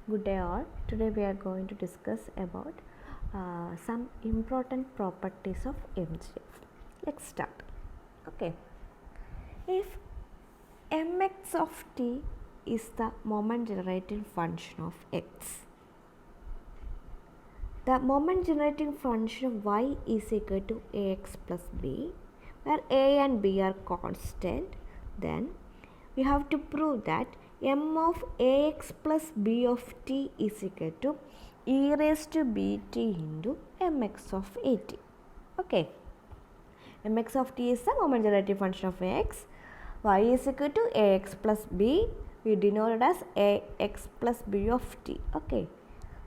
Good day all. Today we are going to discuss about some important properties of MGF. Let's start. Okay. If mx of t is the moment generating function of x, the moment generating function of y is equal to ax plus b, where a and b are constant, then we have to prove that m of ax plus b of t is equal to e raised to bt into mx of at. Okay. mx of t is the moment generating function of x. Y is equal to ax plus b. We denote it as ax plus b of t. Okay.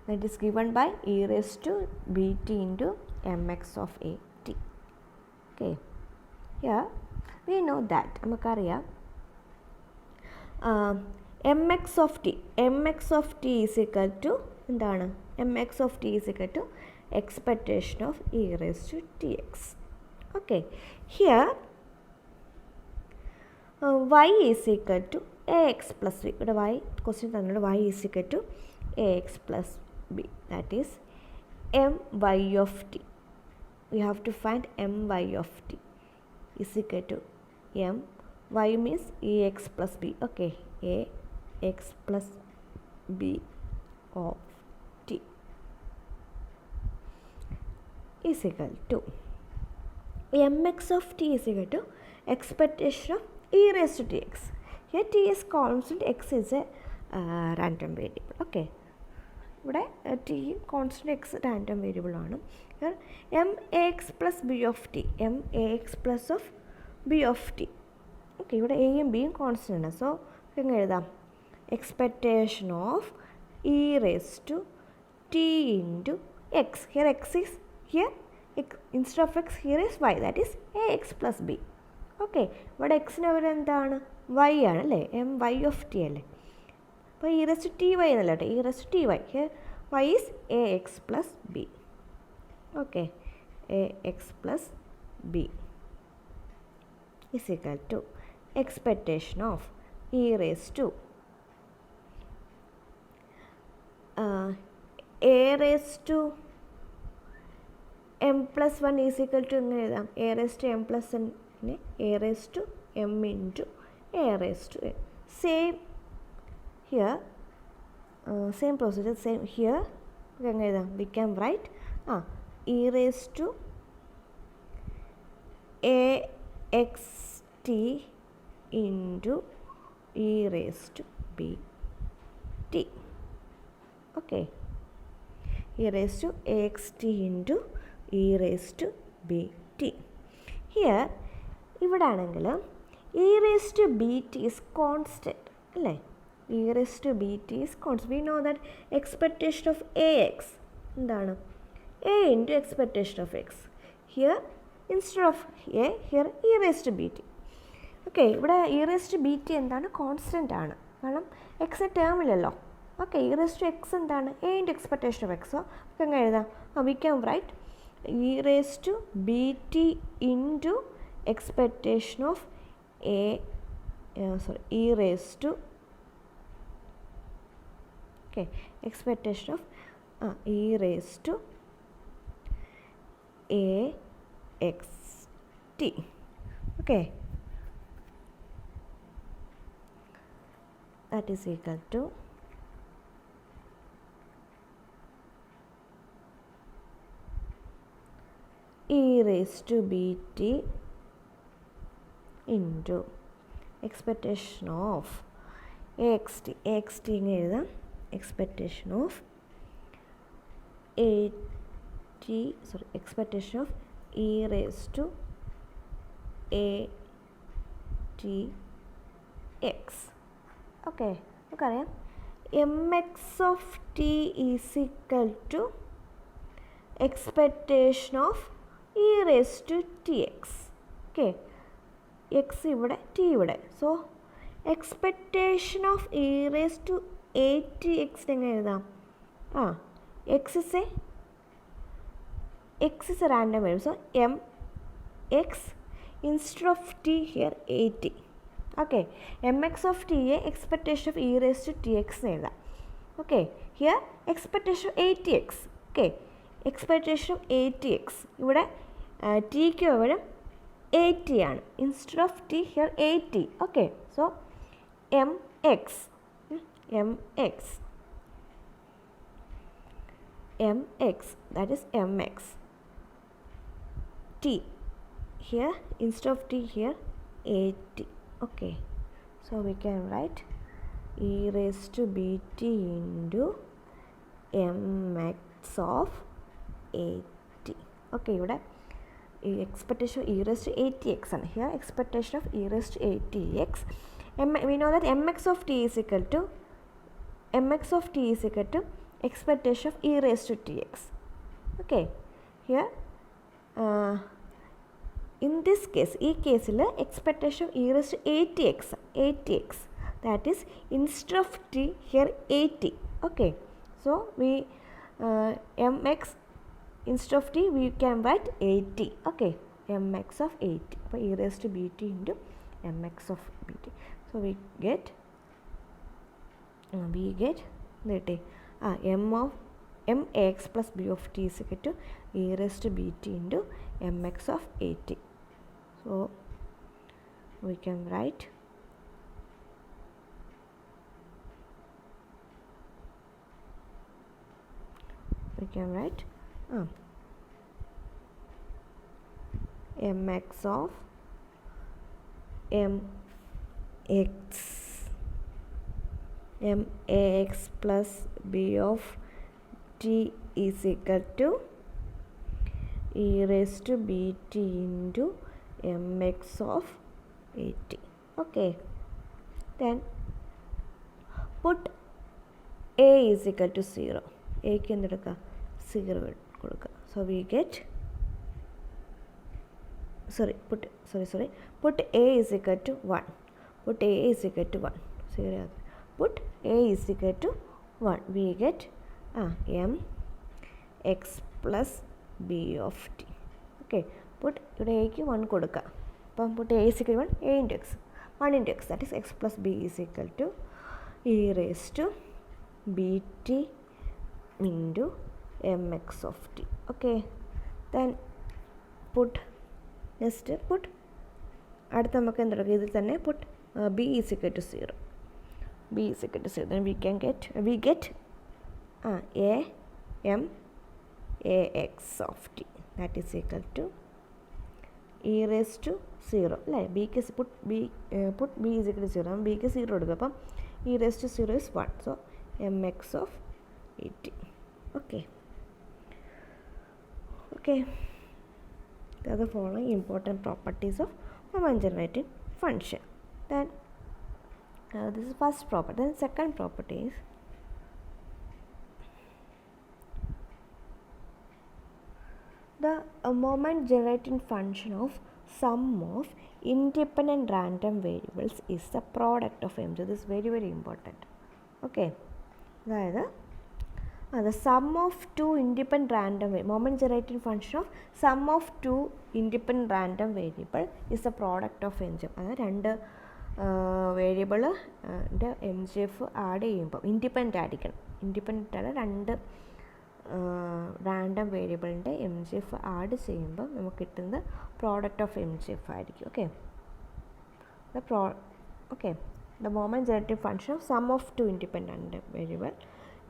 That is given by e raised to bt into mx of at. Okay. Here we know that നമുക്കറിയാം mx of t is equal to എന്താണ് mx of t is equal to expectation of e raised to tx. Okay, here y is equal to ax plus b. ഇവിടെ y question തന്നിട്ടുണ്ട് y is equal to ax plus b, that is my of t. We have to find my of t is equal to m. Y means ax plus b. Okay, ax plus b of t is equal to mx of t is equal to expectation of e raised to tx. Here t is constant, x is a random variable. Okay, ഇവിടെ t constant, x random variable ആണ്. Here max plus b of t, max plus of b of t. Okay, ഇവിടെ എയും ബിയും constant ആണ്. So എങ്ങനെ എഴുതാം? Expectation of e raise to t into x. Here x is here instead of x here is y, that is a x plus b. Okay, ഇവിടെ എക്സിന് അവർ എന്താണ്? Y ആണ് അല്ലേ? വൈ ഓഫ് ടി അല്ലേ? അപ്പോൾ e raise to t y എന്നല്ല കേട്ടോ, e raise to t y. Here y is a x plus b. Okay, a x plus b is equal to expectation of e raised to a raised to m plus 1 is equal to എങ്ങനെ എഴുതാം? a raised to m plus n നെ a raised to m into a raised to n. Same here, same procedure, same here. എങ്ങനെ എഴുതാം? We can write e raised to a x t into e raised to b t. Okay, e raised to ax t into e raised to b t. Here ഇവിടെ ആണെങ്കിൽ e raised to b t is constant അല്ലേ? e raised to b t is constant. We know that expectation of ax എന്താണ്? a into expectation of x. Here instead of a, here e raised to bt. Okay, ഇവിടെ e raised to bt എന്താണ്? Constant ആണ്, കാരണം X ടേമിലല്ലോ. Okay, e raised to x എന്താണ്? a into expectation of എക്സോ. നമുക്ക് എങ്ങനെ എഴുതാം? We can write e raised to bt into expectation of a, e raised to okay, expectation of e raised to a x t. Okay, that is equal to e raised to bt into expectation of axt. axt ഇങ്ങനെ എഴുതാം, expectation of expectation of e raised to a t x. Okay, നമുക്കറിയാം mx of t is equal to expectation of e raised to tx. Okay, X ഇവിടെ, T ഇവിടെ. So expectation of e raised to a t x എങ്ങനെ എഴുതാം? x is a random variable, so m x instead of t here a t. Okay, mx of t expectation of e raised to tx എഴുതാം. Okay, here expectation of 80x. Okay, expectation of 80x. ഇവിടെ tick പകരം 80 ആണ്. Instead of t here 80. Okay, so mx that is mx. T here instead of t here 80. Okay, so we can write e raised to bt into mx of 80. Okay, ഇവിടെ expectation of e raised to 80x ആണ്. Here expectation of e raised to 80x. We know that mx of t is equal to expectation of e raised to tx. Okay, here in this case, ഈ കേസിൽ expectation of e raised to 80x, that is instead of t here 80. Okay, so we mx instead of t we can write 80. Okay, mx of 80. അപ്പോൾ e raised to bt into mx of bt. So we get max plus b of t is equal to e raised to bt into mx of 80. So we can write mx of max plus b of t is equal to e raised to bt into mx of 80. Okay, then put a is equal to 0. a ക്ക് എന്തെടുക്കുക 0 കൊടുക്കുക. So we get put a is equal to 1. Put a is equal to 1. Put a is equal to 1. We get mx plus b of t. Okay, put ഇവിടെ എക്ക് 1 കൊടുക്കുക. അപ്പം put a is equal to 1, a into x. 1 into x, that is x plus b is equal to e raised to bt into mx of t. Okay, then put അടുത്ത നമുക്ക് എന്തെടുക്കുക, ഇതിൽ തന്നെ put b is equal to 0. b is equal to 0. Then we get ax of t, that is equal to e raised to 0 അല്ലേ. put b is equal to 0. b ക്ക് 0 കൊടുക്കുക. അപ്പം e raised to 0 is 1. So mx of 80. Okay, the other following important properties of moment generating function. Then this is first property. Then second property is the moment generating function of sum of independent random variables is the product of m. So this is very, very important. Okay, അതായത് the sum of two independent random moment generating function of sum of two independent random variable is the product of MGF. അതായത് രണ്ട് variable MGF add ചെയ്യുമ്പോൾ independent ആയിരിക്കണം. Independent ആണ് രണ്ട് random വേരിയബിളിൻ്റെ MGF add ചെയ്യുമ്പോൾ നമുക്ക് കിട്ടുന്നത് പ്രോഡക്റ്റ് ഓഫ് MGF ആയിരിക്കും. The moment generating function of sum of two independent variable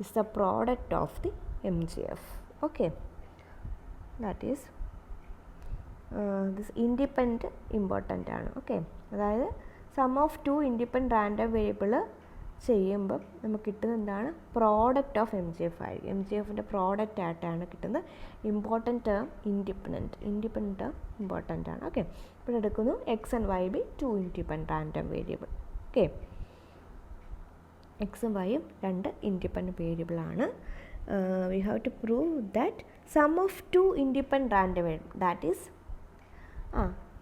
is the product of the MGF. Okay, that is this independent important ആണ്. Okay, അതായത് sum of two independent random variable ചെയ്യുമ്പം നമുക്ക് കിട്ടുന്നത് എന്താണ്, product of MGF ആയിരിക്കും. MGFൻ്റെ product ആയിട്ടാണ് കിട്ടുന്നത്. Important term independent term important ആണ്. ഓക്കെ, ഇപ്പോൾ എടുക്കുന്നു X and Y be two independent random variable. Okay, എക്സും വൈയും രണ്ട് ഇൻഡിപെൻഡൻറ്റ് വേരിയബിളാണ്. We have to prove that sum of two independent random variable that is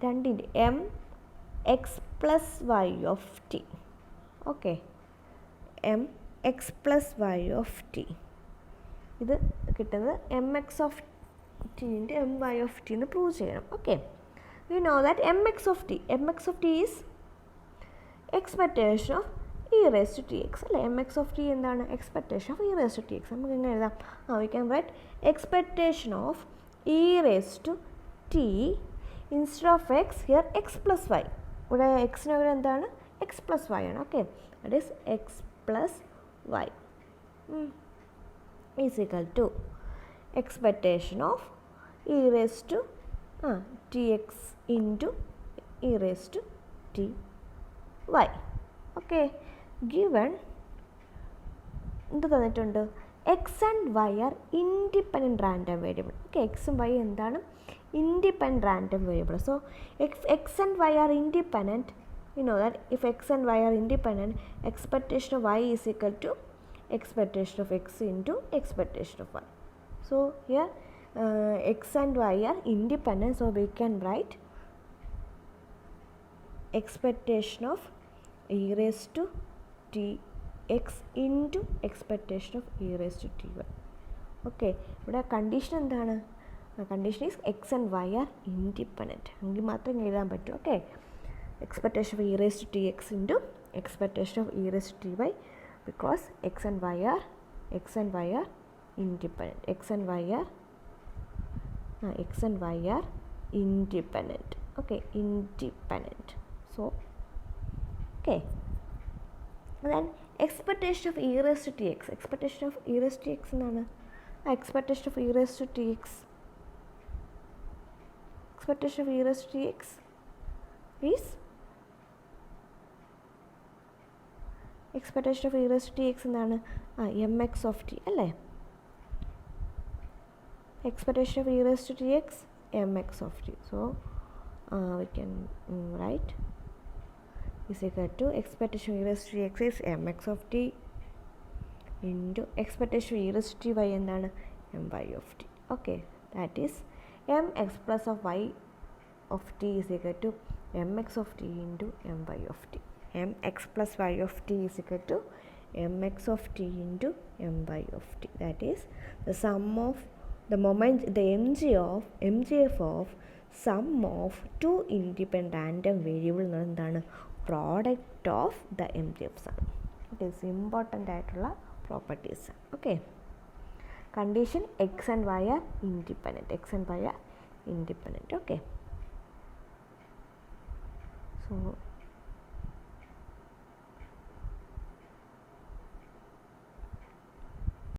രണ്ടിൻ്റെ M X plus Y of T. Okay, M X plus Y of T, ഇത് കിട്ടുന്നത് M X of ടീൻ്റെ M Y of T എന്ന് prove ചെയ്യണം. Okay, we know that m X of t is expectation of e raise to t x അല്ലേ. M X of t എന്താണ്? Expectation of e raise to t x. നമുക്ക് എങ്ങനെ എഴുതാം? We can write expectation of e raise to t instead of x here x plus y. ഇവിടെ എക്സിന് പകരം എന്താണ്? X plus y ആണ്. Okay, that is x plus y is equal to expectation of e raise to t x into E raise to t y. Okay, given എന്ത് തന്നിട്ടുണ്ട്? X and y are independent random variable. Okay, എക്സും y എന്താണ്? Independent random variable. So x and y are independent. You know that if x and y are independent, expectation of y is equal to expectation of x into expectation of y. So here x and y are independent, so we can write expectation of e raised to t x into expectation of e raised to t y. Okay, ഇവിടെ condition എന്താണ്? Condition is x and y are independent. എങ്കിൽ മാത്രമേ എഴുതാൻ പറ്റൂ. Okay, expectation of e raised to tx into expectation of e raised to ty, because x and y are independent. x and y are independent. Okay, independent. So okay, then expectation of e raised to tx. expectation of e raised to tx എന്താണ്? expectation of e raised to tx, expectation of e raised to tx is expectation of e raised to tx എന്താണ്? M X of t അല്ലേ. expectation of e raised to tx M X of T. So we can write is equal to expectation of e raised to tx is mx of t into expectation of e raised to ty എന്താണ്? my of t. okay, that is mx plus of y of t is equal to mx of t into my of t. mx plus y of t is equal to mx of t into my of t. That is the sum of the moment, the mgf of sum of two independent random variable എന്താണ്? product of the mgfs ആണ്. it is important ആയിട്ടുള്ള properties. okay, condition x and y are independent. x and y are independent. okay, so